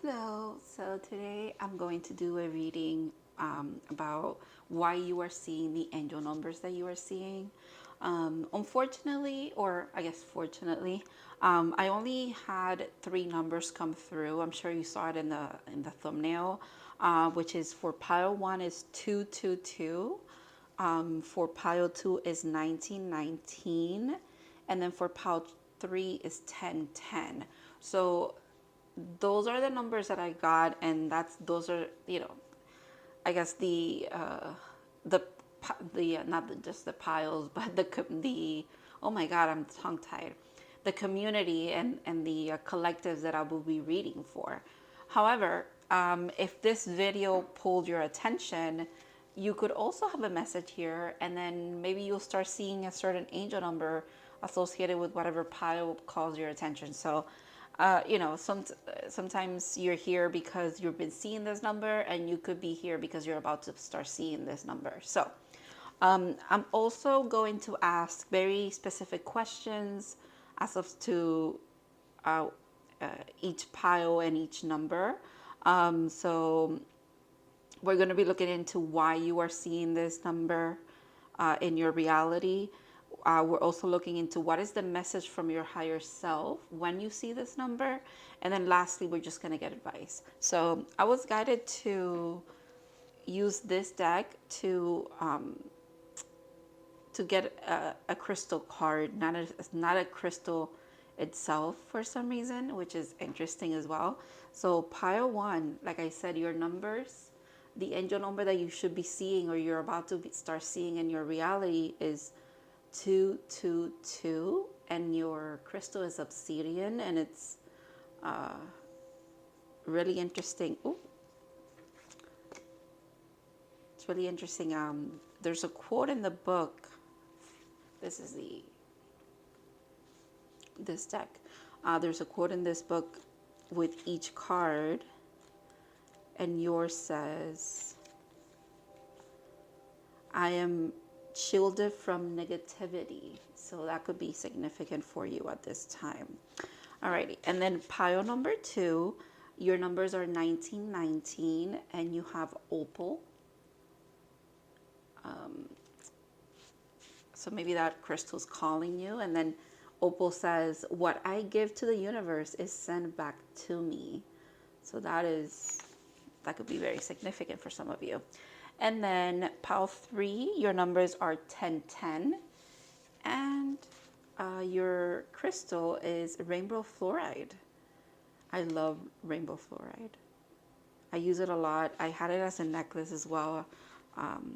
Hello, so today I'm going to do a reading about why you are seeing the angel numbers that you are seeing. Unfortunately, or I guess fortunately, I only had three numbers come through. I'm sure you saw it in the thumbnail, which is for pile 1 is 222, for pile 2 is 1919, and then for pile 3 is 1010. So those are the numbers that I got, and those are, I guess the not just the piles, but the oh my God, I'm tongue tied. The community and the collectives that I will be reading for. However, if this video pulled your attention, you could also have a message here, and then maybe you'll start seeing a certain angel number associated with whatever pile calls your attention. So sometimes you're here because you've been seeing this number, and you could be here because you're about to start seeing this number. So I'm also going to ask very specific questions as of to uh, each pile and each number. So we're going to be looking into why you are seeing this number in your reality. We're also looking into what is the message from your higher self when you see this number. And then lastly, we're just going to get advice. So I was guided to use this deck to get a crystal card, not a crystal itself for some reason, which is interesting as well. So pile 1, like I said, your numbers, the angel number that you should be seeing or you're about to start seeing in your reality is 222, and your crystal is obsidian, and it's really interesting. Ooh, it's really interesting. There's a quote in the book. This is this deck. There's a quote in this book with each card, and yours says, I am shielded from negativity. So that could be significant for you at this time. Alrighty, and then pile number 2, your numbers are 1919, and you have opal. So maybe that crystal's calling you. And then opal says, what I give to the universe is sent back to me. So that could be very significant for some of you. And then pile 3, your numbers are 1010, and your crystal is rainbow fluoride. I love rainbow fluoride. I use it a lot. I had it as a necklace as well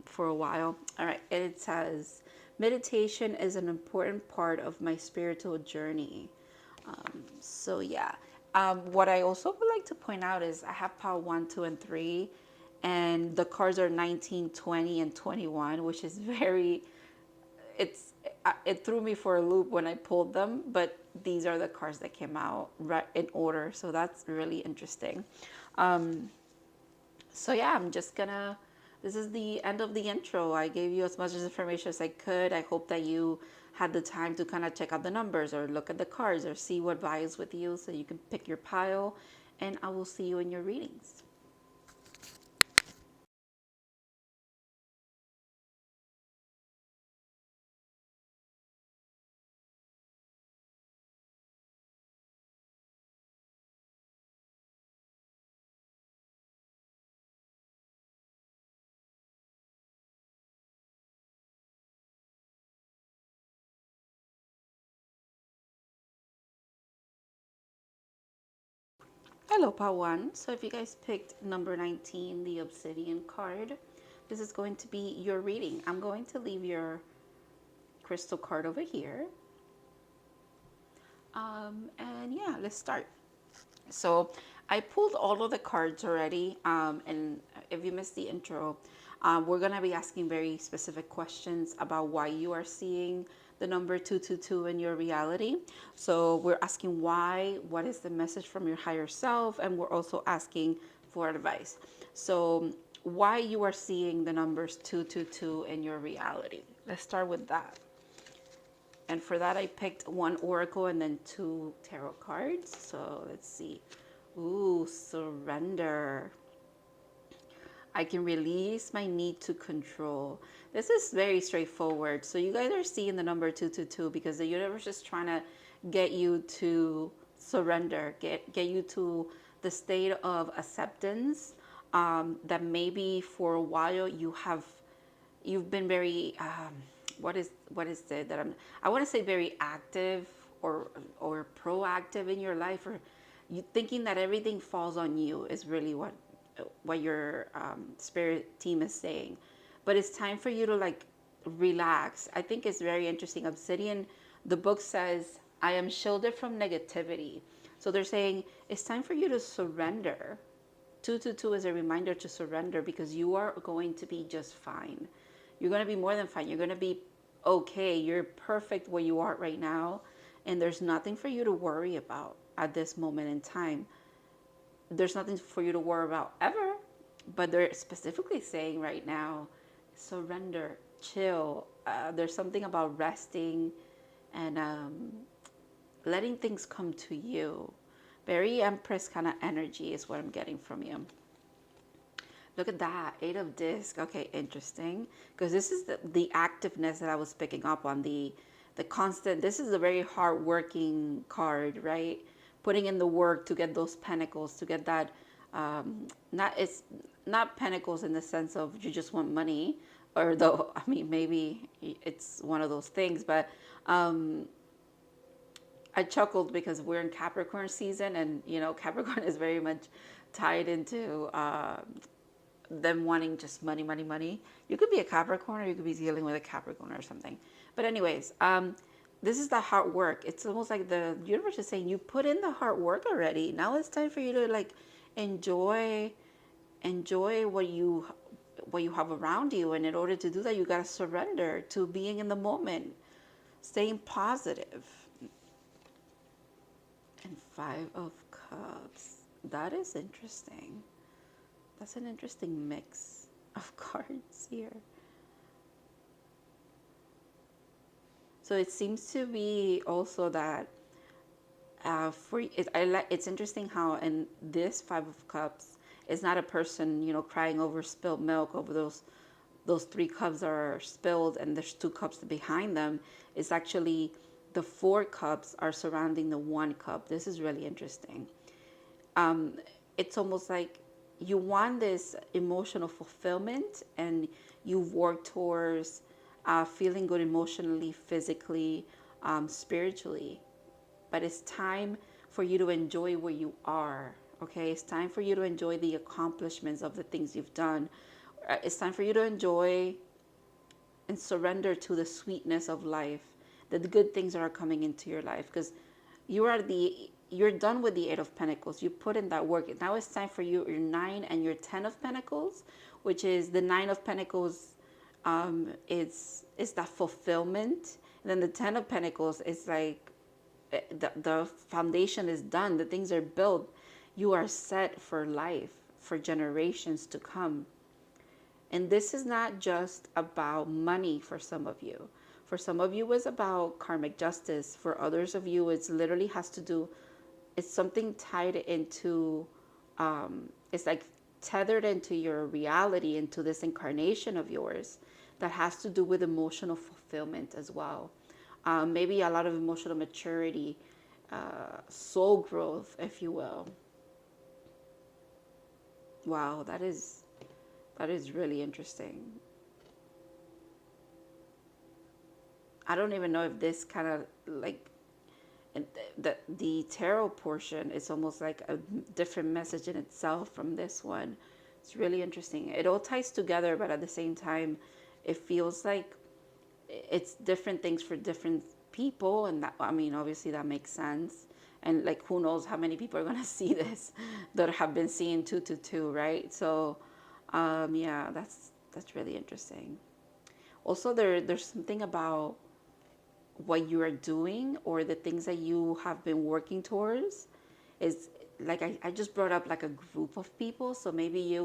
for a while. All right, it says, meditation is an important part of my spiritual journey. So yeah, what I also would like to point out is I have pile 1, 2, and 3, and the cards are 19, 20, and 21, which is very, it threw me for a loop when I pulled them, but these are the cards that came out right in order, so that's really interesting. So yeah, I'm just gonna, this is the end of the intro. I gave you as much information as I could. I hope that you had the time to kind of check out the numbers or look at the cards or see what vibes with you so you can pick your pile, and I will see you in your readings. Hello, Pawan. So if you guys picked number 19, the obsidian card, this is going to be your reading. I'm going to leave your crystal card over here. And yeah, let's start. So I pulled all of the cards already. And if you missed the intro, we're going to be asking very specific questions about why you are seeing the number 222 in your reality. So we're asking why, what is the message from your higher self, and we're also asking for advice. So why you are seeing the numbers 222 in your reality. Let's start with that. And for that, I picked one oracle and then 2 tarot cards. So let's see. Ooh, surrender. I can release my need to control. This is very straightforward. So you guys are seeing the number 222 because the universe is trying to get you to surrender, get you to the state of acceptance. That maybe for a while you've been very what is it that I want to say very active or proactive in your life, or you thinking that everything falls on you is really what your spirit team is saying. But it's time for you to like relax. I think it's very interesting. Obsidian, the book says, I am shielded from negativity. So they're saying it's time for you to surrender. 222 is a reminder to surrender because you are going to be just fine. You're going to be more than fine. You're going to be okay. You're perfect where you are right now. And there's nothing for you to worry about at this moment in time. There's nothing for you to worry about ever. But they're specifically saying right now, surrender, chill. There's something about resting and letting things come to you. Very Empress kind of energy is what I'm getting from you. Look at that, 8 of disc. Okay, interesting. Because this is the activeness that I was picking up on, the constant. This is a very hard-working card, right? Putting in the work to get those pentacles, to get that. It's not pentacles in the sense of you just want money, or though I mean maybe it's one of those things, but I chuckled because we're in Capricorn season, and you know Capricorn is very much tied into them wanting just money, money, money. You could be a Capricorn, or you could be dealing with a Capricorn or something. But anyways, this is the hard work. It's almost like the universe is saying you put in the hard work already. Now it's time for you to like enjoy what you have around you, and in order to do that, you gotta surrender to being in the moment, staying positive. And 5 of Cups. That is interesting. That's an interesting mix of cards here. So it seems to be also that it's interesting how in this 5 of Cups, it's not a person, you know, crying over spilled milk, over those 3 cups are spilled and there's 2 cups behind them. It's actually the 4 cups are surrounding the 1 cup. This is really interesting. It's almost like you want this emotional fulfillment and you work towards feeling good emotionally, physically, spiritually. But it's time for you to enjoy where you are. Okay, it's time for you to enjoy the accomplishments of the things you've done. It's time for you to enjoy and surrender to the sweetness of life, the good things that are coming into your life, because you're done with the 8 of Pentacles. You put in that work. Now it's time for your 9 and your 10 of Pentacles, which is the 9 of Pentacles is that fulfillment. And then the 10 of Pentacles is like the foundation is done. The things are built. You are set for life, for generations to come. And this is not just about money for some of you. For some of you, it's about karmic justice. For others of you, it's literally has to do, it's something tied into, it's like tethered into your reality, into this incarnation of yours that has to do with emotional fulfillment as well. Maybe a lot of emotional maturity, soul growth, if you will. Wow, that is really interesting. I don't even know if this kind of like the tarot portion is almost like a different message in itself from this one. It's really interesting. It all ties together, but at the same time, it feels like it's different things for different people. And that, I mean, obviously that makes sense. And like, who knows how many people are going to see this that have been seeing 222, right? So, yeah, that's really interesting. Also, there's something about what you are doing or the things that you have been working towards is like I just brought up like a group of people. So maybe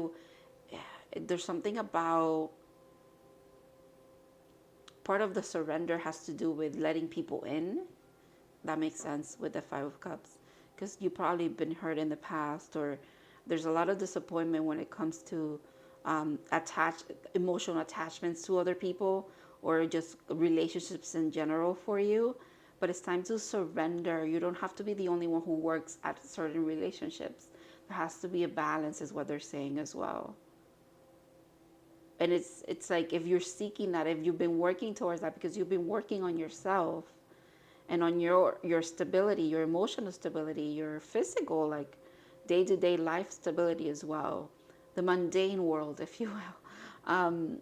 there's something about part of the surrender has to do with letting people in. That makes sense with the 5 of Cups, because you probably been hurt in the past, or there's a lot of disappointment when it comes to emotional attachments to other people, or just relationships in general for you. But it's time to surrender. You don't have to be the only one who works at certain relationships. There has to be a balance, is what they're saying as well. And it's like, if you're seeking that, if you've been working towards that, because you've been working on yourself and on your stability, your emotional stability, your physical, like day-to-day life stability as well, the mundane world, if you will.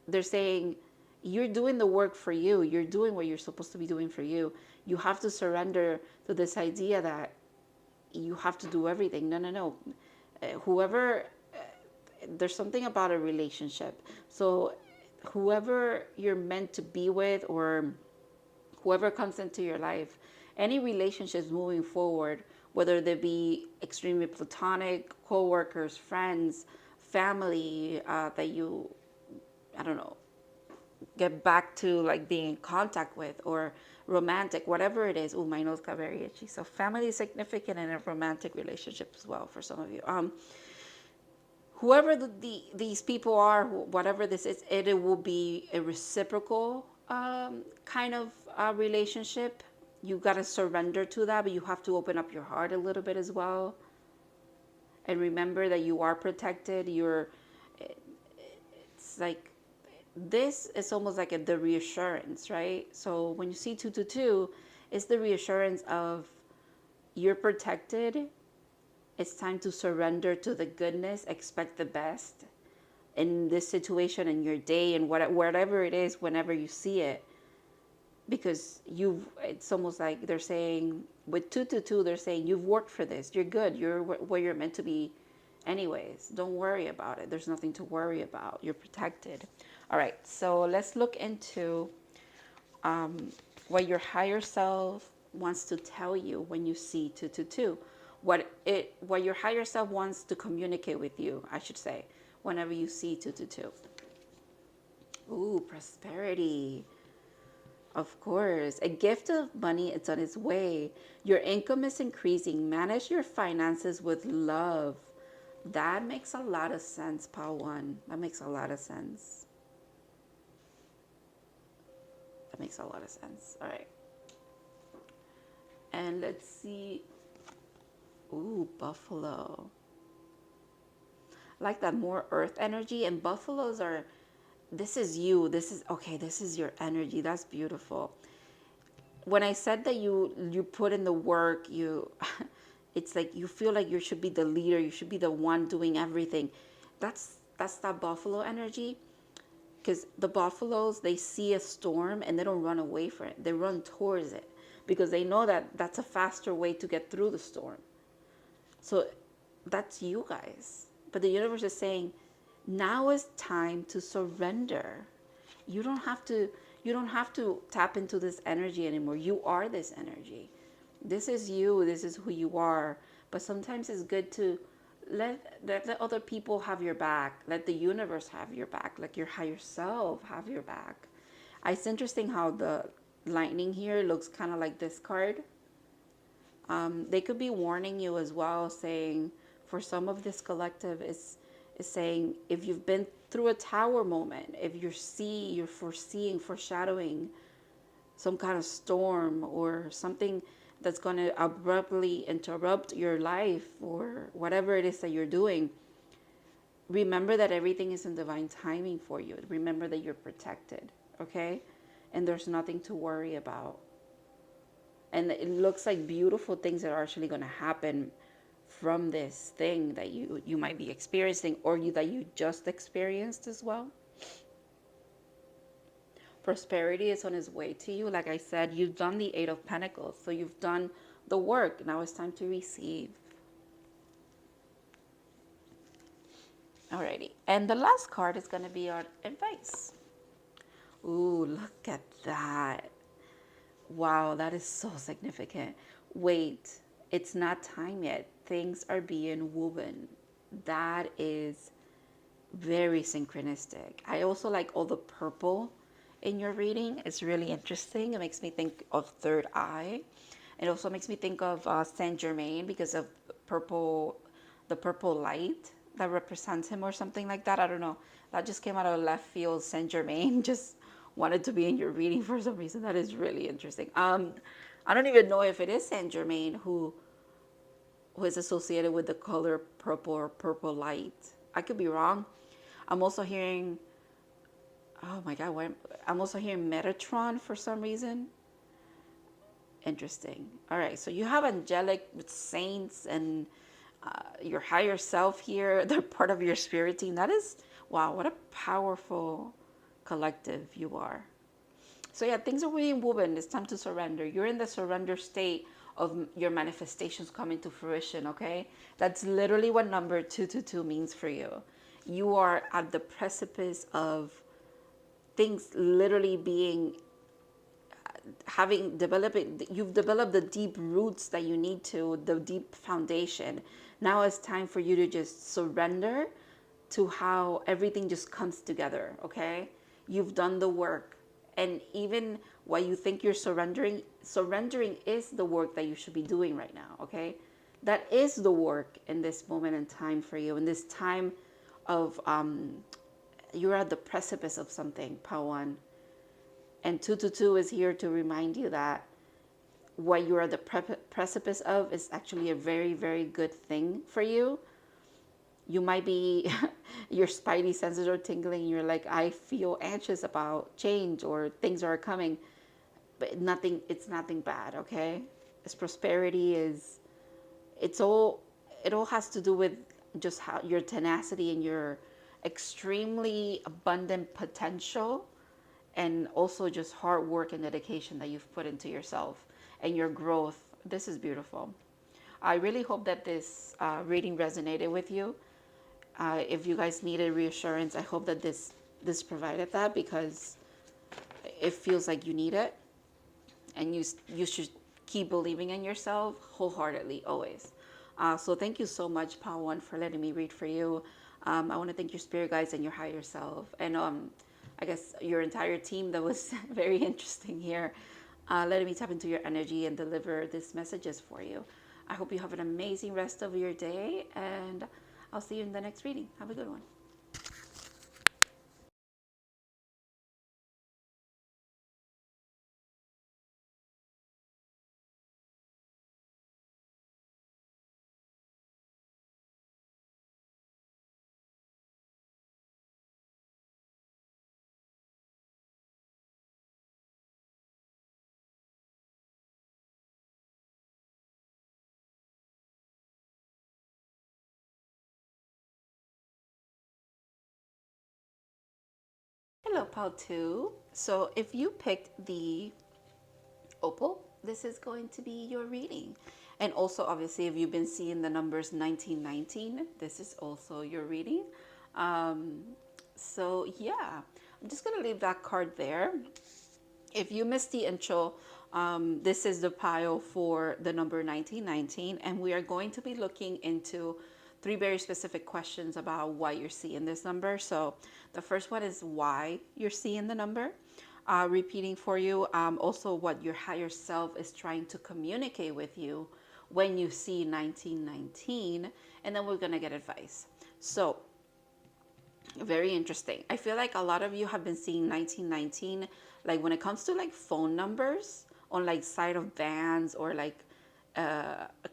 They're saying you're doing the work for you. You're doing what you're supposed to be doing for you. You have to surrender to this idea that you have to do everything. No, no, no. Whoever, there's something about a relationship. So whoever you're meant to be with, or whoever comes into your life, any relationships moving forward, whether they be extremely platonic, co-workers, friends, family, that you, I don't know, get back to like being in contact with, or romantic, whatever it is. Oh, my nose got very itchy. So family is significant in a romantic relationship as well for some of you. Whoever these people are, whatever this is, it will be a reciprocal kind of relationship. You got to surrender to that, but you have to open up your heart a little bit as well. And remember that you are protected. It's like, this is almost like the reassurance, right? So when you see 222, it's the reassurance of you're protected. It's time to surrender to the goodness, expect the best in this situation, in your day, and whatever it is, whenever you see it. Because it's almost like they're saying, with 222, they're saying, you've worked for this. You're good. You're where you're meant to be anyways. Don't worry about it. There's nothing to worry about. You're protected. All right, so let's look into what your higher self wants to tell you when you see 222. What your higher self wants to communicate with you, I should say, whenever you see 222. Ooh, prosperity. Of course. A gift of money is on its way. Your income is increasing. Manage your finances with love. That makes a lot of sense, Pile 1. That makes a lot of sense. That makes a lot of sense. All right. And let's see. Ooh, buffalo. I like that, more earth energy. And buffaloes are, this is you. This is your energy. That's beautiful. When I said that you put in the work, it's like you feel like you should be the leader. You should be the one doing everything. That's that buffalo energy. Because the buffaloes, they see a storm and they don't run away from it. They run towards it because they know that that's a faster way to get through the storm. So that's you guys. But the universe is saying, now is time to surrender. You don't have to tap into this energy anymore. You are this energy. This is you. This is who you are. But sometimes it's good to let other people have your back. Let the universe have your back. Like your higher self have your back. It's interesting how the lightning here looks kind of like this card. They could be warning you as well, saying, for some of this collective is saying, if you've been through a tower moment, if you're foreshadowing some kind of storm or something that's going to abruptly interrupt your life or whatever it is that you're doing, remember that everything is in divine timing for you. Remember that you're protected, okay? And there's nothing to worry about. And it looks like beautiful things that are actually going to happen from this thing that you might be experiencing, or that you just experienced as well. Prosperity is on its way to you. Like I said, you've done the 8 of Pentacles. So you've done the work. Now it's time to receive. Alrighty. And the last card is going to be our advice. Ooh, look at that. Wow, that is so significant. Wait, it's not time yet. Things are being woven. That is very synchronistic. I also like all the purple in your reading. It's really interesting. It makes me think of third eye. It also makes me think of Saint Germain because of purple, the purple light that represents him or something like that. I don't know. That just came out of left field. Saint Germain just wanted to be in your reading for some reason. That is really interesting. I don't even know if it is Saint Germain who is associated with the color purple or purple light. I could be wrong. I'm also hearing, oh my God, I'm also hearing Metatron for some reason. Interesting. All right, so you have angelic saints and your higher self here. They're part of your spirit team. That is, wow, what a powerful collective you are. So yeah, things are really moving. It's time to surrender. You're in the surrender state of your manifestations coming to fruition, okay? That's literally what number 222 means for you. You are at the precipice of things literally being you've developed the deep roots that you need to, the deep foundation. Now it's time for you to just surrender to how everything just comes together, okay? You've done the work. And even while you think you're surrendering is the work that you should be doing right now, okay? That is the work in this moment in time for you. In this time of, you're at the precipice of something, Pawan. And 222 is here to remind you that what you're at the precipice of is actually a very, very good thing for you. You might be, your spidey senses are tingling. You're like, I feel anxious about change or things are coming. But it's nothing bad, okay? This prosperity it all has to do with just how your tenacity and your extremely abundant potential, and also just hard work and dedication that you've put into yourself and your growth. This is beautiful. I really hope that this reading resonated with you. If you guys needed reassurance, I hope that this provided that, because it feels like you need it, and you should keep believing in yourself wholeheartedly always. So thank you so much, Pawan, for letting me read for you. I want to thank your spirit guides and your higher self, and I guess your entire team that was very interesting here, letting me tap into your energy and deliver these messages for you. I hope you have an amazing rest of your day, and I'll see you in the next reading. Have a good one. Hello, Pal 2. So if you picked the opal, this is going to be your reading. And also, obviously, if you've been seeing the numbers 1919, this is also your reading. Um, so yeah, I'm just going to leave that card there. If you missed the intro, this is the pile for the number 1919, and we are going to be looking into three very specific questions about why you're seeing this number. So the first one is why you're seeing the number. Repeating for you, also what your higher self is trying to communicate with you when you see 1919, and then we're going to get advice. So very interesting. I feel like a lot of you have been seeing 1919, like when it comes to like phone numbers on like side of vans, or like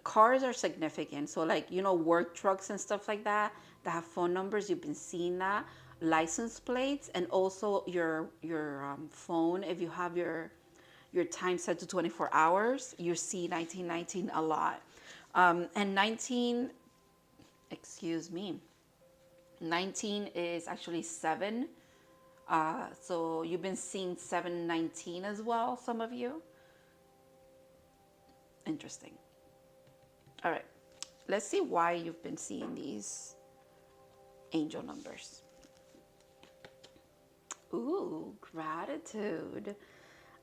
cars are significant. So like, work trucks and stuff like that have phone numbers. You've been seeing that. License plates, and also your phone. If you have your time set to 24 hours, you see 1919 a lot. And 19, excuse me, 19 is actually 7. So you've been seeing 719 as well, some of you. Interesting. All right. Let's see why you've been seeing these angel numbers. Ooh, gratitude.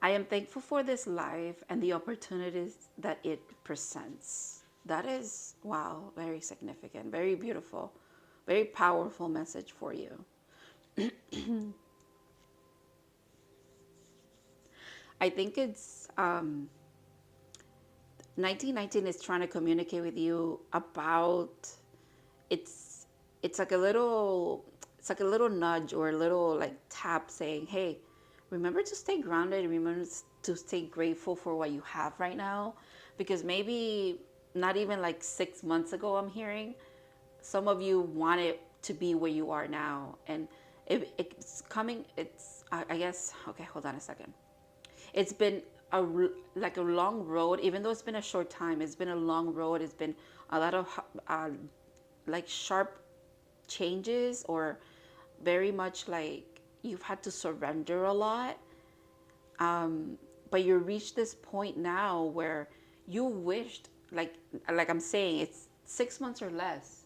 I am thankful for this life and the opportunities that it presents. That is, wow, very significant, very beautiful, very powerful message for you. I think it's 1919 is trying to communicate with you about, it's it's like a little, it's like a little nudge or a little like tap saying, hey, remember to stay grounded, remember to stay grateful for what you have right now, because maybe not even like 6 months ago, I'm hearing some of you wanted to be where you are now, and it's coming, it's I guess, okay, hold on a second. It's been like a long road, even though it's been a short time. It's been a long road. It's been a lot of like sharp changes, or very much like you've had to surrender a lot. But you reached this point now where you wished, like I'm saying, it's 6 months or less.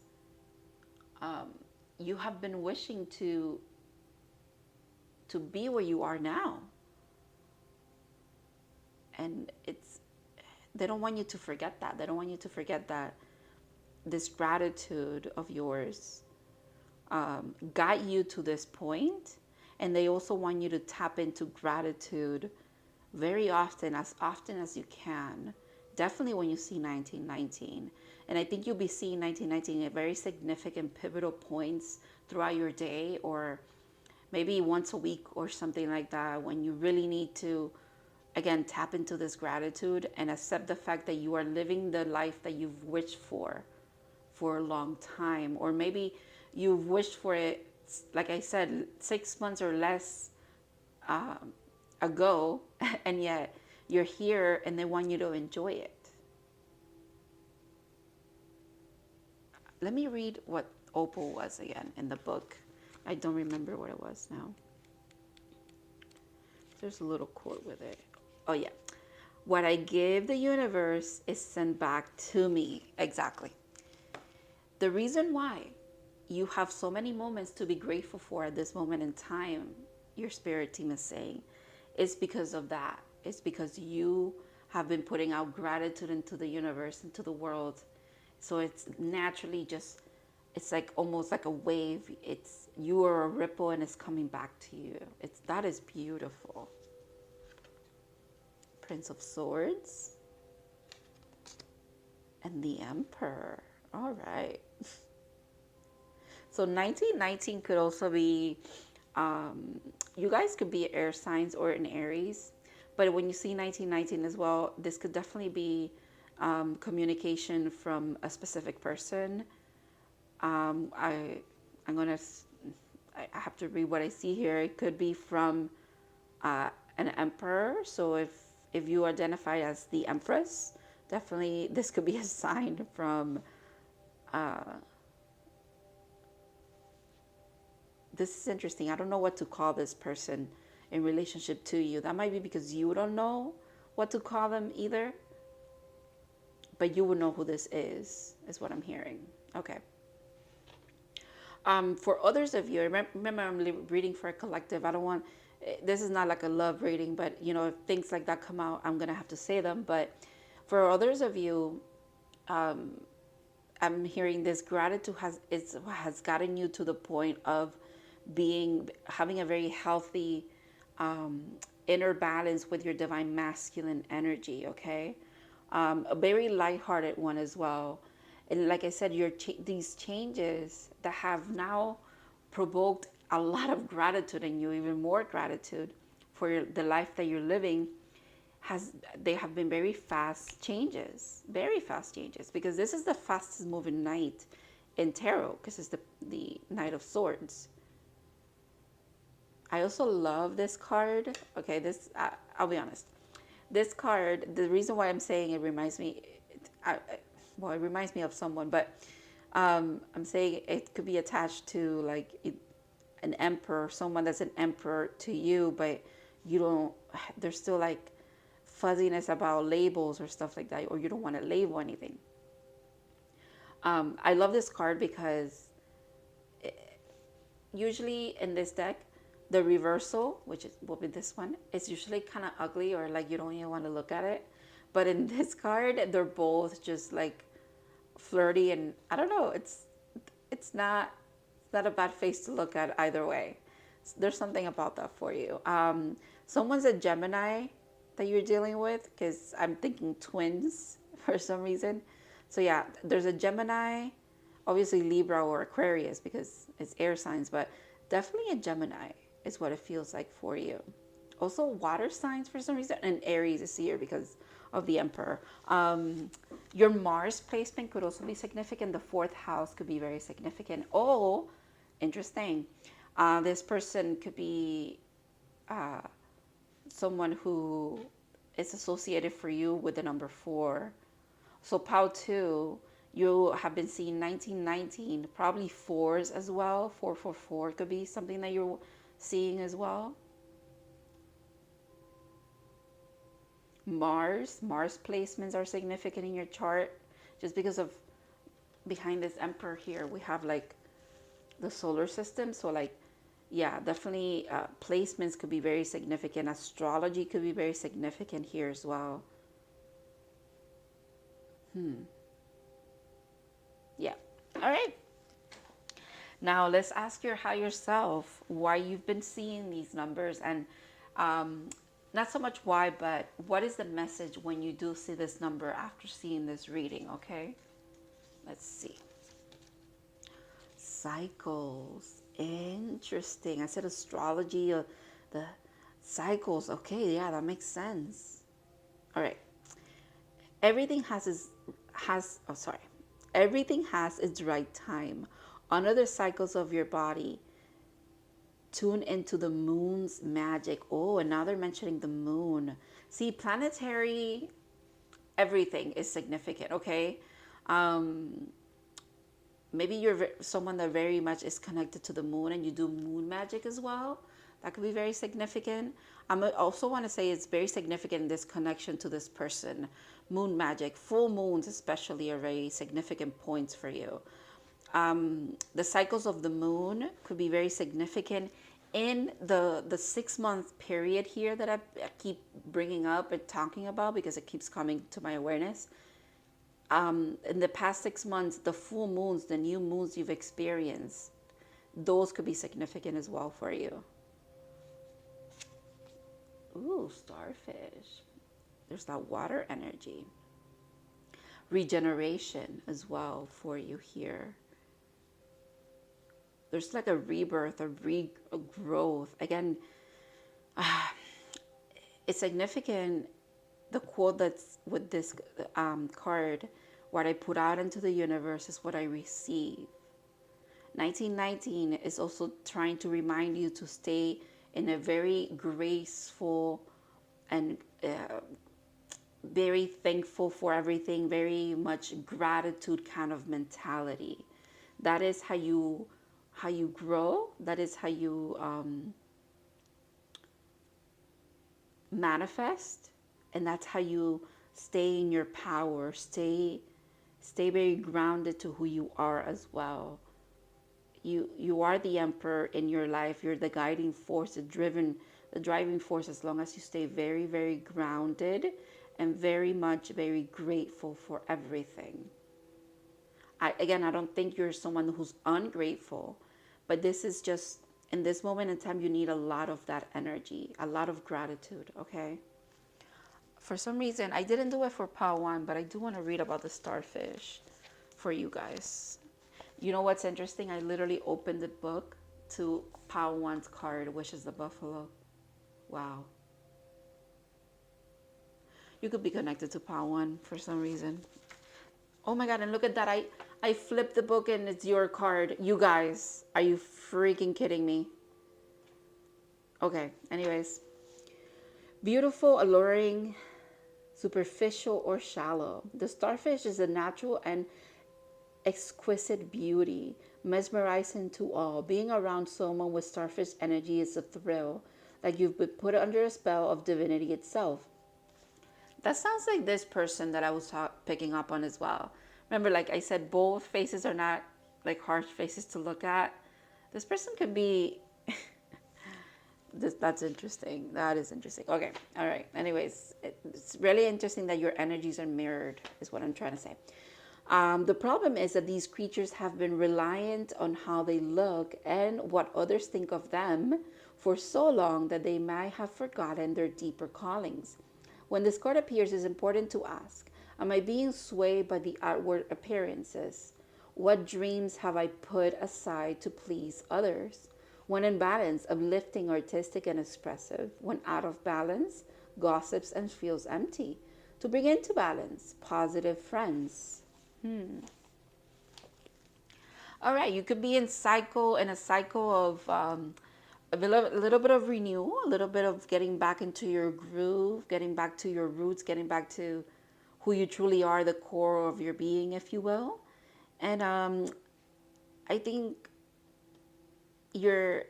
You have been wishing to be where you are now, and it's, they don't want you to forget that. They don't want you to forget that this gratitude of yours got you to this point, and they also want you to tap into gratitude very often as you can. Definitely when you see 1919. And I think you'll be seeing 1919 at very significant pivotal points throughout your day, or maybe once a week or something like that, when you really need to, again, tap into this gratitude and accept the fact that you are living the life that you've wished for a long time. Or maybe you've wished for it, like I said, 6 months or less ago, and yet you're here and they want you to enjoy it. Let me read what opal was again in the book. I don't remember what it was now. There's a little quote with it. Oh yeah. What I give the universe is sent back to me. Exactly. The reason why you have so many moments to be grateful for at this moment in time, your spirit team is saying, is because of that. It's because you have been putting out gratitude into the universe, into the world. So it's naturally just, it's like almost like a wave. It's, you are a ripple and it's coming back to you. It's, that is beautiful. Prince of Swords and the Emperor. All right. So 1919 could also be, you guys could be air signs or in Aries. But when you see 1919 as well, this could definitely be communication from a specific person. I have to read what I see here. It could be from an emperor. So if you identify as the Empress, definitely this could be a sign from. This is interesting. I don't know what to call this person in relationship to you. That might be because you don't know what to call them either. But you will know who this is what I'm hearing. Okay. For others of you, remember I'm reading for a collective. I don't want, this is not like a love reading, but you know, if things like that come out, I'm going to have to say them. But for others of you, I'm hearing this gratitude has gotten you to the point of having a very healthy inner balance with your divine masculine energy. Okay. A very lighthearted one as well. And like I said, these changes that have now provoked a lot of gratitude in you, even more gratitude for the life that you're living, they have been very fast changes, because this is the fastest moving knight in tarot, because it's the Knight of Swords. I also love this card. Okay, I'll be honest. This card, the reason why I'm saying it reminds me, it reminds me of someone, but I'm saying it could be attached to like an emperor, someone that's an emperor to you, but you don't, there's still like fuzziness about labels or stuff like that, or you don't want to label anything. I love this card because usually in this deck, the reversal, which will be this one, is usually kind of ugly, or like you don't even want to look at it. But in this card, they're both just like flirty, and I don't know, it's not a bad face to look at either way. There's something about that for you. Someone's a Gemini that you're dealing with, because I'm thinking twins for some reason. So yeah, there's a Gemini, obviously Libra or Aquarius because it's air signs, but definitely a Gemini is what it feels like for you. Also water signs for some reason, and Aries is here because of the Emperor. Your Mars placement could also be significant. The fourth house could be very significant. Oh, interesting. This person could be someone who is associated for you with the number 4. So POW 2, you have been seeing 1919, probably 4s as well. 444 could be something that you're seeing as well. Mars placements are significant in your chart just because of behind this Emperor here we have like the solar system. So like, yeah, definitely placements could be very significant. Astrology could be very significant here as well. Yeah. All right. Now let's ask your higher self why you've been seeing these numbers, and not so much why, but what is the message when you do see this number after seeing this reading, okay? Let's see. Cycles. Interesting. I said astrology, the cycles. Okay, yeah, that makes sense. All right. Everything Everything has its right time. Honor the cycles of your body. Tune into the moon's magic. Oh, and now they're mentioning the moon. See, planetary everything is significant, okay? Maybe you're someone that very much is connected to the moon and you do moon magic as well. That could be very significant. I also want to say it's very significant in this connection to this person. Moon magic, full moons especially are very significant points for you. The cycles of the moon could be very significant in the 6-month period here that I keep bringing up and talking about because it keeps coming to my awareness. In the past 6 months, the full moons, the new moons you've experienced, those could be significant as well for you. Ooh, starfish. There's that water energy. Regeneration as well for you here. There's like a rebirth, a regrowth. Again, it's significant. The quote that's with this card, what I put out into the universe is what I receive. 1919 is also trying to remind you to stay in a very graceful and very thankful for everything, very much gratitude kind of mentality. That is how you grow. That is how you manifest, and that's how you stay in your power. Stay very grounded to who you are as well. You are the emperor in your life. You're the guiding force, the driving force, as long as you stay very, very grounded and very grateful for everything. I don't think you're someone who's ungrateful, but this is just, in this moment in time, you need a lot of that energy, a lot of gratitude, okay? For some reason, I didn't do it for POW 1, but I do want to read about the starfish for you guys. You know what's interesting? I literally opened the book to POW 1's card, which is the buffalo. Wow. You could be connected to POW 1 for some reason. Oh my God, and look at that. I flipped the book and it's your card. You guys, are you freaking kidding me? Okay, anyways. Beautiful, alluring, superficial, or shallow. The starfish is a natural and exquisite beauty, mesmerizing to all. Being around someone with starfish energy is a thrill, like you've been put under a spell of divinity itself. That sounds like this person that I was picking up on as well. Remember, like I said, both faces are not like harsh faces to look at. This person could be... That's interesting. That is interesting. Okay. All right. Anyways, it's really interesting that your energies are mirrored, is what I'm trying to say. The problem is that these creatures have been reliant on how they look and what others think of them for so long that they might have forgotten their deeper callings. When this card appears, it's important to ask, Am I being swayed by the outward appearances? What dreams have I put aside to please others? When in balance, uplifting, artistic, and expressive. When out of balance, gossips and feels empty. To bring into balance, positive friends. All right, you could be in a cycle of a little bit of renewal, a little bit of getting back into your groove, getting back to your roots, getting back to who you truly are, the core of your being, if you will. And I think you're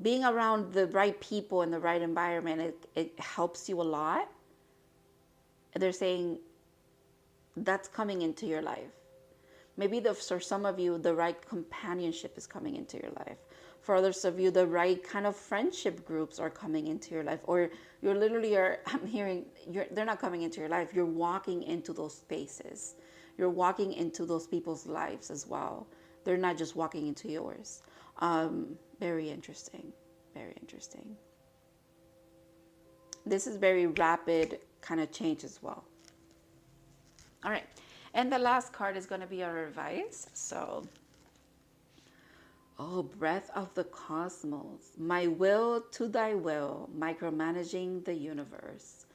being around the right people in the right environment. It helps you a lot. They're saying that's coming into your life. Maybe for some of you, the right companionship is coming into your life. For others of you, the right kind of friendship groups are coming into your life. Or you're literally, I'm hearing, they're not coming into your life. You're walking into those spaces. You're walking into those people's lives as well. They're not just walking into yours. Very interesting. Very interesting. This is very rapid kind of change as well. All right. And the last card is going to be our advice. So, breath of the cosmos. My will to thy will, micromanaging the universe.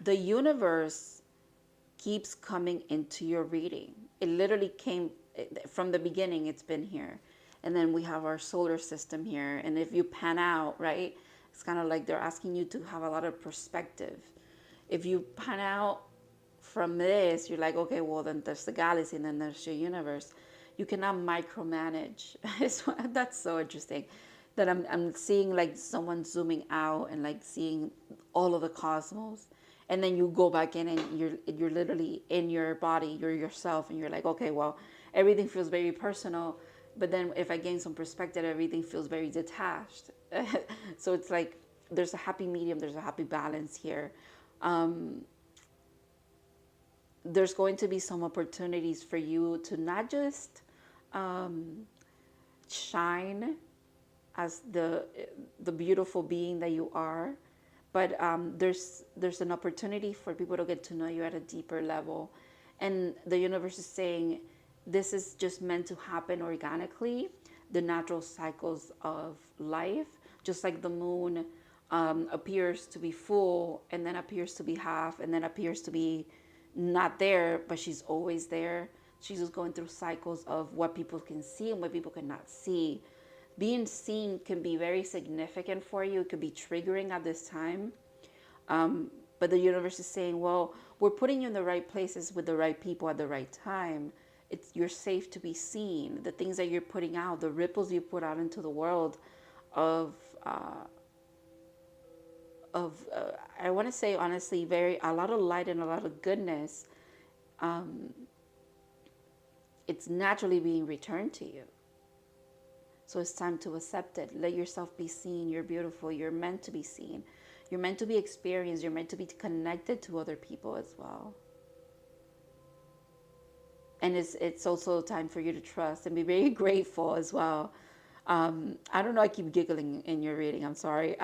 The universe keeps coming into your reading. It literally came from the beginning, it's been here. And then we have our solar system here. And if you pan out, right, it's kind of like they're asking you to have a lot of perspective. If you pan out from this, you're like, okay, well, then there's the galaxy and then there's your universe. You cannot micromanage. That's so interesting that I'm seeing like someone zooming out and like seeing all of the cosmos. And then you go back in and you're literally in your body, you're yourself, and you're like, okay, well, everything feels very personal. But then if I gain some perspective, everything feels very detached. So it's like there's a happy medium, there's a happy balance here. There's going to be some opportunities for you to not just shine as the beautiful being that you are, but there's an opportunity for people to get to know you at a deeper level. And the universe is saying this is just meant to happen organically, the natural cycles of life, just like the moon appears to be full and then appears to be half and then appears to be not there, but she's always there. She's just going through cycles of what people can see and what people cannot see. Being seen can be very significant for you. It could be triggering at this time. But the universe is saying, well, we're putting you in the right places with the right people at the right time. You're safe to be seen. The things that you're putting out, the ripples you put out into the world of I want to say honestly, a lot of light and a lot of goodness. It's naturally being returned to you. So it's time to accept it. Let yourself be seen. You're beautiful. You're meant to be seen. You're meant to be experienced. You're meant to be connected to other people as well. And it's also time for you to trust and be very grateful as well. I don't know, I keep giggling in your reading. I'm sorry.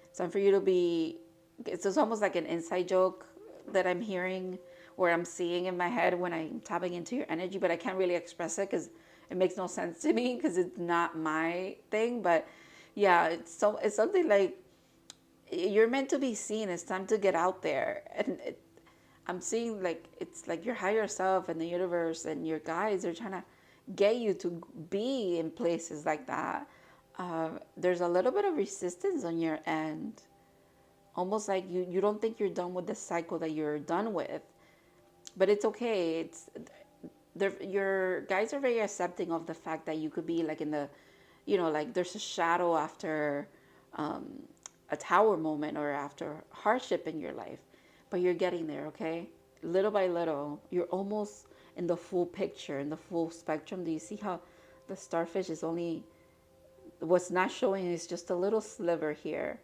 It's time for you to be, it's almost like an inside joke that I'm hearing, or I'm seeing in my head when I'm tapping into your energy, but I can't really express it because it makes no sense to me because it's not my thing. But yeah, it's something like you're meant to be seen. It's time to get out there. And I'm seeing like it's like your higher self and the universe and your guides are trying to get you to be in places like that. There's a little bit of resistance on your end, almost like you don't think you're done with the cycle that you're done with, but it's okay. Your guides are very accepting of the fact that you could be like in the, like there's a shadow after a tower moment or after hardship in your life, but you're getting there, okay? Little by little, you're almost in the full picture, in the full spectrum. Do you see how the starfish is only, what's not showing is just a little sliver here.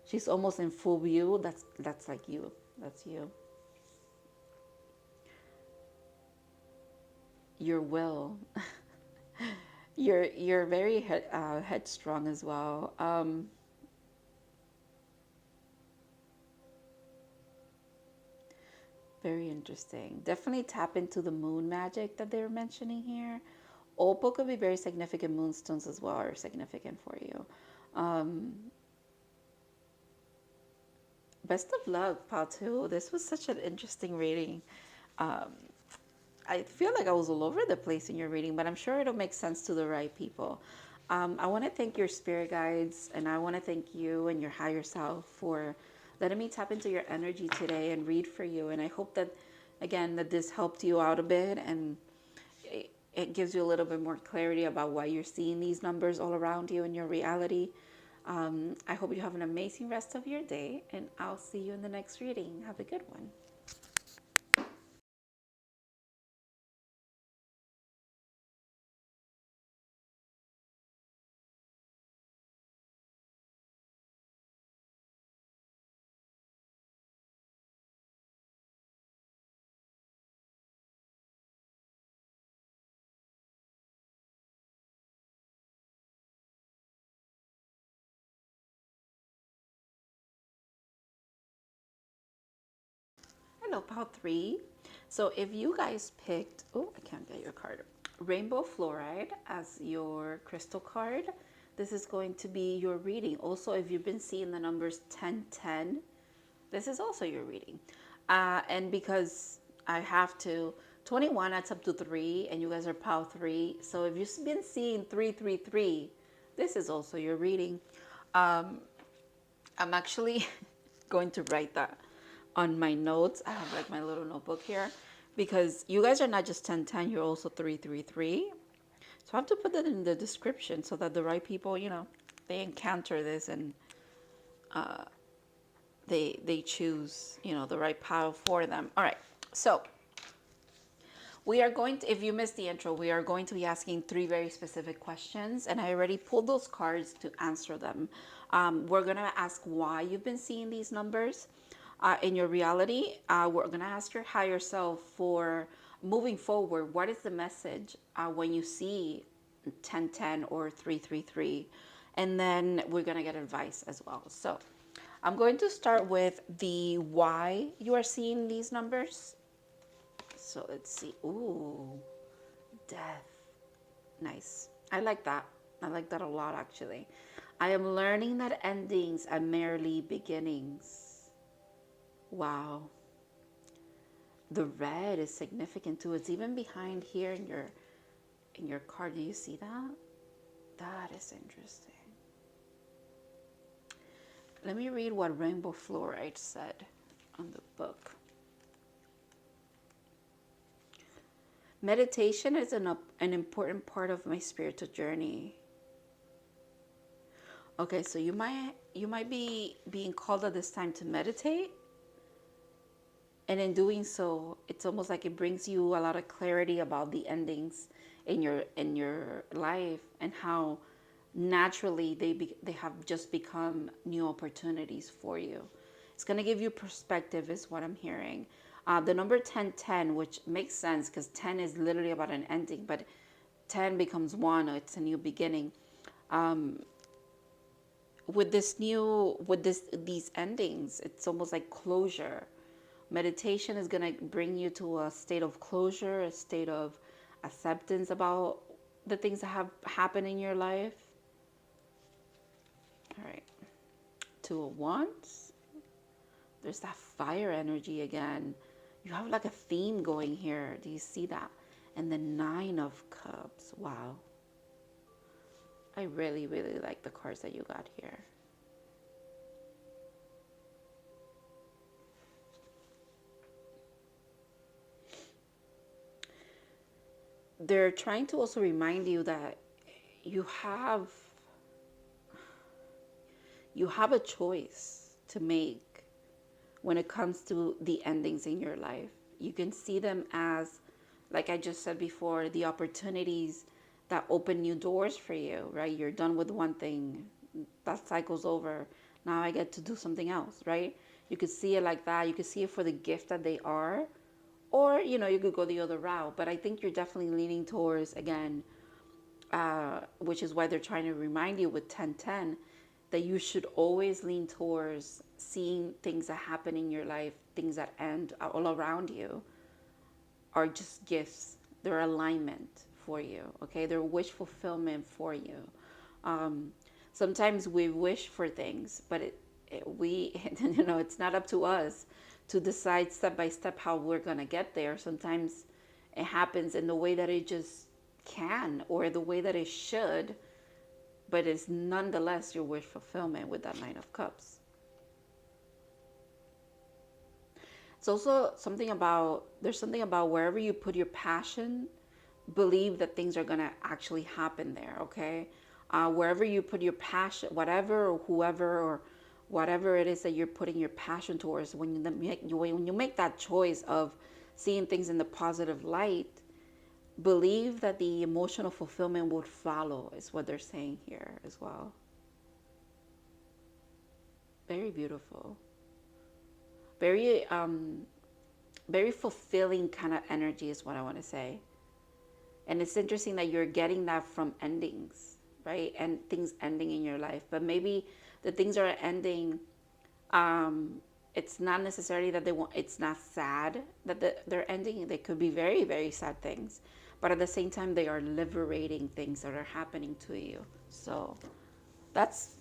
She's almost in full view. That's like you. That's you. Your will. You're very headstrong as well. Very interesting. Definitely tap into the moon magic that they're mentioning here. Opal could be very significant. Moonstones as well are significant for you. Um, Best of luck, Patu. This was such an interesting reading. Um, I feel like I was all over the place in your reading, but I'm sure it'll make sense to the right people. I want to thank your spirit guides, and I want to thank you and your higher self for letting me tap into your energy today and read for you. And I hope that, again, that this helped you out a bit and it gives you a little bit more clarity about why you're seeing these numbers all around you in your reality. I hope you have an amazing rest of your day, and I'll see you in the next reading. Have a good one. Hello, Pal 3. So if you guys picked, oh, I can't get your card, Rainbow Fluoride as your crystal card, this is going to be your reading. Also, if you've been seeing the numbers 1010, this is also your reading. And because I have to, 21 adds up to 3, and you guys are Pal 3. So if you've been seeing 333, this is also your reading. I'm actually going to write that on my notes. I have like my little notebook here because you guys are not just 1010, you're also 333. So I have to put that in the description so that the right people, they encounter this and they choose, the right pile for them. All right. So we are going to, if you missed the intro, we are going to be asking 3 very specific questions, and I already pulled those cards to answer them. We're going to ask why you've been seeing these numbers in your reality. We're going to ask your higher self for moving forward. What is the message when you see 1010 or 333? And then we're going to get advice as well. So I'm going to start with the why you are seeing these numbers. So let's see. Ooh, death. Nice. I like that. I like that a lot, actually. I am learning that endings are merely beginnings. Wow. The red is significant too. It's even behind here in your card. Do you see that? That is interesting. Let me read what Rainbow Fluoride said on the book. Meditation is an important part of my spiritual journey. Okay, so you might be being called at this time to meditate. And in doing so, it's almost like it brings you a lot of clarity about the endings in your life and how naturally they have just become new opportunities for you. It's going to give you perspective is what I'm hearing. The number 1010, which makes sense because 10 is literally about an ending, but 10 becomes 1, it's a new beginning. With these endings, it's almost like closure. Meditation is going to bring you to a state of closure, a state of acceptance about the things that have happened in your life. All right. 2 of Wands. There's that fire energy again. You have like a theme going here. Do you see that? And the 9 of Cups. Wow. I really, really like the cards that you got here. They're trying to also remind you that you have a choice to make when it comes to the endings in your life. You can see them as, like I just said before, the opportunities that open new doors for you, right? You're done with one thing, that cycle's over. Now I get to do something else, right? You could see it like that. You could see it for the gift that they are, or, you could go the other route. But I think you're definitely leaning towards, again, which is why they're trying to remind you with 1010, that you should always lean towards seeing things that happen in your life, things that end all around you, are just gifts. They're alignment for you, okay? They're wish fulfillment for you. Um, Sometimes we wish for things, but we, it's not up to us to decide step by step how we're gonna get there. Sometimes it happens in the way that it just can, or the way that it should, but it's nonetheless your wish fulfillment with that Nine of Cups. It's also there's something about wherever you put your passion, believe that things are going to actually happen there, okay? Wherever you put your passion, whatever or whoever or whatever it is that you're putting your passion towards, when you make that choice of seeing things in the positive light, believe that the emotional fulfillment would follow, is what they're saying here as well. Very beautiful. Very very fulfilling kind of energy is what I want to say. And it's interesting that you're getting that from endings, right? And things ending in your life. But maybe the things are ending, it's not necessarily that it's not sad that they're ending. They could be very, very sad things. But at the same time, they are liberating things that are happening to you. So that's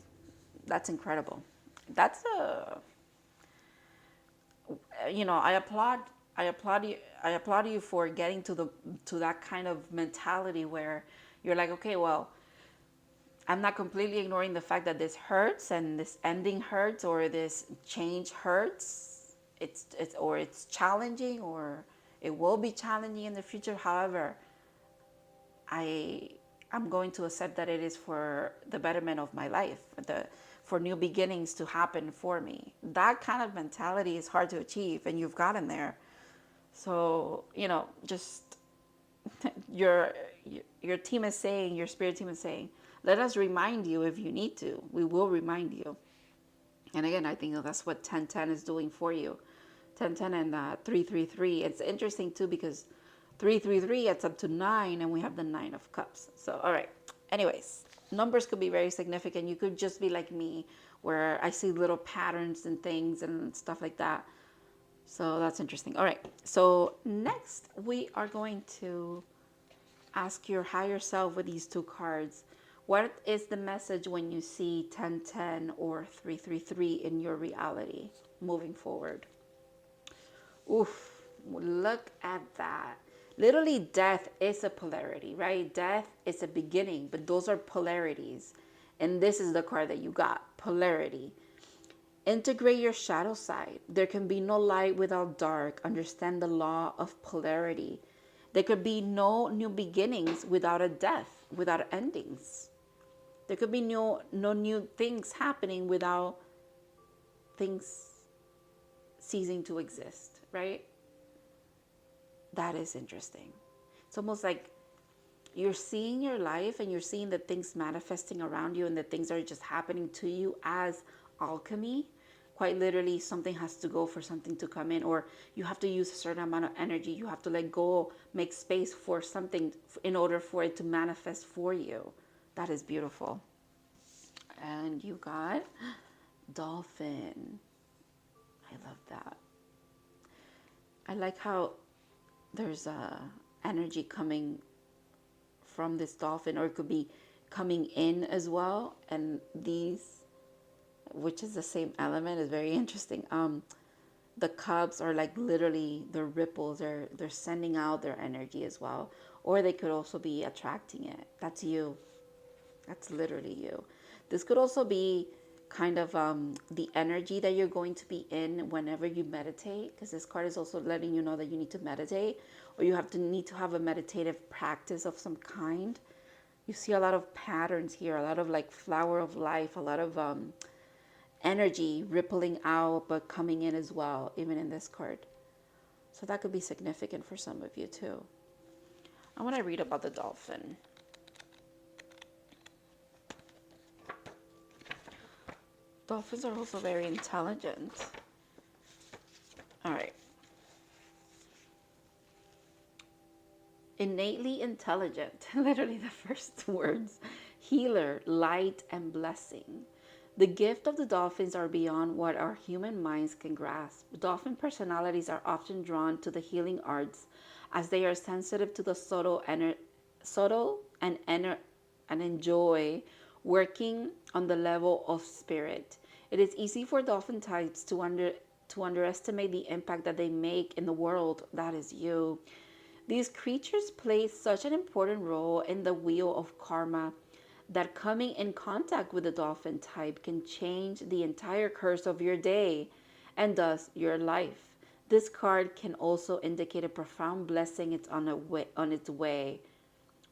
incredible. That's I applaud you for getting to that kind of mentality where you're like, okay, well, I'm not completely ignoring the fact that this hurts and this ending hurts or this change hurts. It's challenging, or it will be challenging in the future. However, I'm going to accept that it is for the betterment of my life, for new beginnings to happen for me. That kind of mentality is hard to achieve, and you've gotten there. So, just your team is saying, your spirit team is saying, let us remind you if you need to. We will remind you. And again, I think that's what 1010 is doing for you. 1010 and 333. It's interesting too because 333, it's up to 9, and we have the 9 of Cups. So, all right. Anyways, numbers could be very significant. You could just be like me, where I see little patterns and things and stuff like that. So that's interesting. All right. So next, we are going to ask your higher self with these two cards. What is the message when you see 1010 or 333 in your reality moving forward? Oof, look at that. Literally, death is a polarity, right? Death is a beginning, but those are polarities. And this is the card that you got, polarity. Integrate your shadow side. There can be no light without dark. Understand the law of polarity. There could be no new beginnings without a death, without endings. There could be no new things happening without things ceasing to exist, right? That is interesting. It's almost like you're seeing your life and you're seeing the things manifesting around you and the things are just happening to you as alchemy. Quite literally, something has to go for something to come in, or you have to use a certain amount of energy. You have to let go, make space for something in order for it to manifest for you. That is beautiful. And you got dolphin. I love that. I like how there's energy coming from this dolphin, or it could be coming in as well. And these, which is the same element, is very interesting. The cubs are like literally the ripples. They're sending out their energy as well, or they could also be attracting it. That's you. That's literally you. This could also be kind of the energy that you're going to be in whenever you meditate, because this card is also letting you know that you need to meditate, or you need to have a meditative practice of some kind. You see a lot of patterns here, a lot of like flower of life, a lot of energy rippling out but coming in as well, even in this card. So that could be significant for some of you too. I want to read about the dolphin. Dolphins are also very intelligent. All right. Innately intelligent, literally the first words. Healer, light, and blessing. The gift of the dolphins are beyond what our human minds can grasp. Dolphin personalities are often drawn to the healing arts as they are sensitive to the subtle and enjoy working on the level of spirit. It is easy for dolphin types to underestimate the impact that they make in the world that is you. These creatures play such an important role in the wheel of karma that coming in contact with the dolphin type can change the entire course of your day and thus your life. This card can also indicate a profound blessing it's on its way.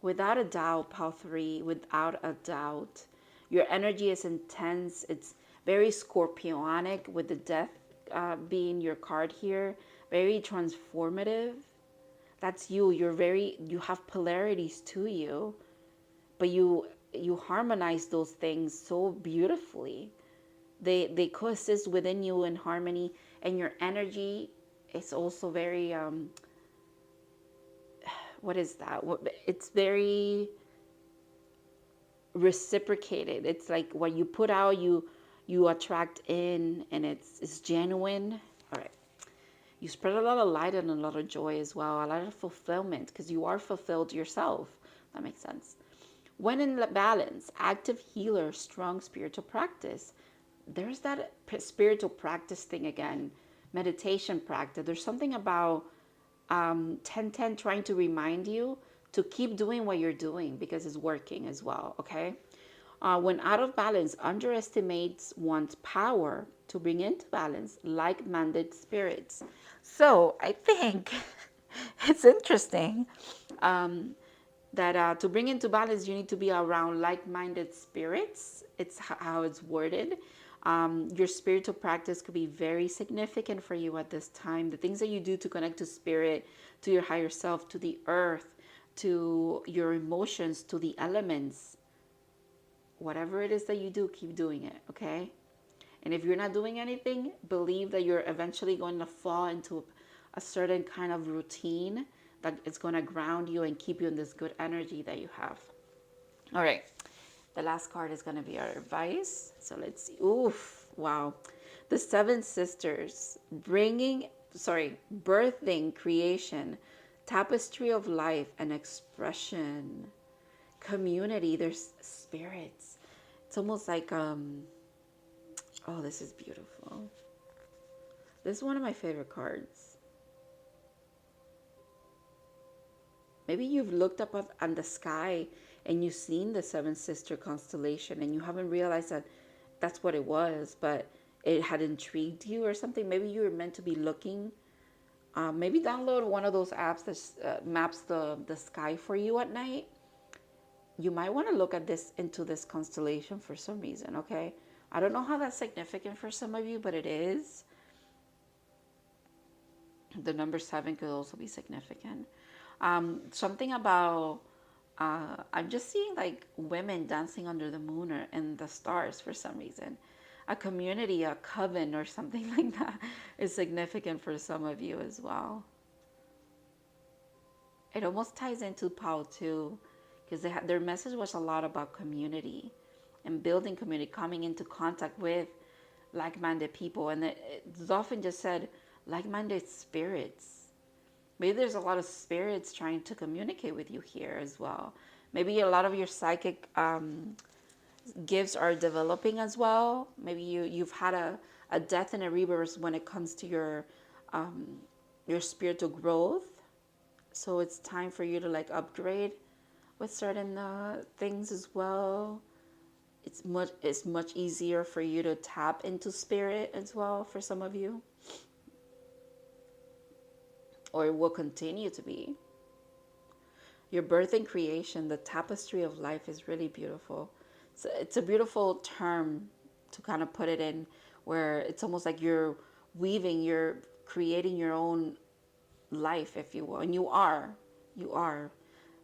Without a doubt, Pal 3, without a doubt. Your energy is intense. It's very scorpionic with the death being your card here. Very transformative. That's you. You have polarities to you, but you harmonize those things so beautifully. They coexist within you in harmony, and your energy is also very what is that? It's very reciprocated. It's like what you put out, you attract in, and it's genuine. All right. You spread a lot of light and a lot of joy as well, a lot of fulfillment because you are fulfilled yourself. That makes sense. When in balance, active healer, strong spiritual practice. There's that spiritual practice thing again, meditation practice. There's something about 1010 trying to remind you to keep doing what you're doing because it's working as well, okay? When out of balance, underestimates one's power to bring into balance like-minded spirits. So I think it's interesting that to bring into balance, you need to be around like-minded spirits. It's how it's worded. Your spiritual practice could be very significant for you at this time. The things that you do to connect to spirit, to your higher self, to the earth, to your emotions, to the elements. Whatever it is that you do, keep doing it, okay? And if you're not doing anything, believe that you're eventually going to fall into a certain kind of routine that is going to ground you and keep you in this good energy that you have. All right. The last card is going to be our advice. So let's see. Oof. Wow. The Seven Sisters. Birthing creation. Tapestry of life and expression. Community. There's spirits. It's almost like, oh, this is beautiful. This is one of my favorite cards. Maybe you've looked up on the sky and you've seen the Seven Sister constellation and you haven't realized that that's what it was, but it had intrigued you or something. Maybe you were meant to be looking. Maybe download one of those apps that maps the sky for you at night. You might want to look at into this constellation for some reason, okay? I don't know how that's significant for some of you, but it is. The number 7 could also be significant. Something about I'm just seeing like women dancing under the moon and the stars for some reason. A community, a coven or something like that is significant for some of you as well. It almost ties into Pao too, because their message was a lot about community and building community, coming into contact with like-minded people. And it's often just said like-minded spirits. Maybe there's a lot of spirits trying to communicate with you here as well. Maybe a lot of your psychic gifts are developing as well. Maybe you've had a death and a rebirth when it comes to your spiritual growth. So it's time for you to like upgrade with certain things as well. It's much easier for you to tap into spirit as well for some of you. Or it will continue to be. Your birth and creation, the tapestry of life is really beautiful. So it's a beautiful term to kind of put it in, where it's almost like you're creating your own life, if you will. And you are,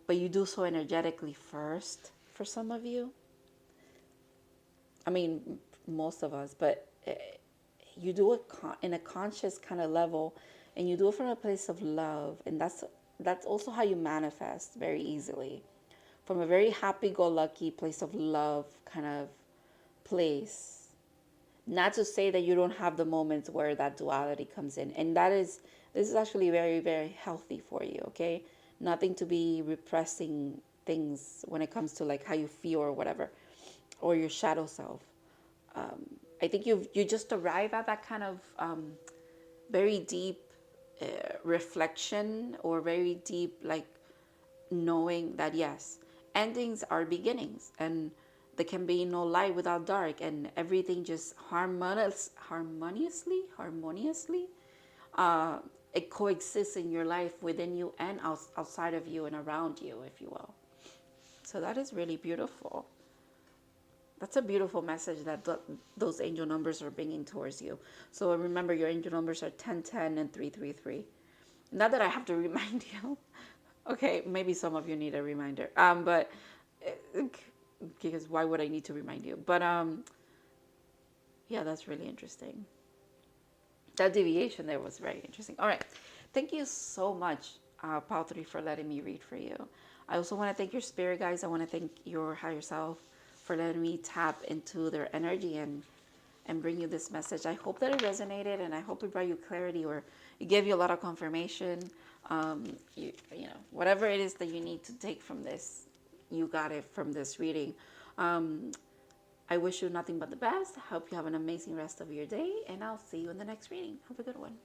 but you do so energetically first for some of you. I mean, most of us, but you do it in a conscious kind of level, and you do it from a place of love. And that's also how you manifest very easily. From a very happy-go-lucky place of love kind of place. Not to say that you don't have the moments where that duality comes in. And this is actually very, very healthy for you, okay? Nothing to be repressing things when it comes to like how you feel or whatever, or your shadow self. I think you just arrive at that kind of very deep reflection, or very deep like knowing that yes, endings are beginnings, and there can be no light without dark, and everything just harmoniously it coexists in your life, within you and outside of you and around you, if you will. So that is really beautiful. That's a beautiful message that those angel numbers are bringing towards you. So remember, your angel numbers are 1010 and 333. Not that I have to remind you. Okay, maybe some of you need a reminder. But because why would I need to remind you? But yeah, that's really interesting. That deviation there was very interesting. All right, thank you so much, Pal 3, for letting me read for you. I also want to thank your spirit guides. I want to thank your higher self for letting me tap into their energy and bring you this message. I hope that it resonated, and I hope it brought you clarity, or it gave you a lot of confirmation. You know, whatever it is that you need to take from this, you got it from this reading. I wish you nothing but the best. I hope you have an amazing rest of your day, and I'll see you in the next reading. Have a good one.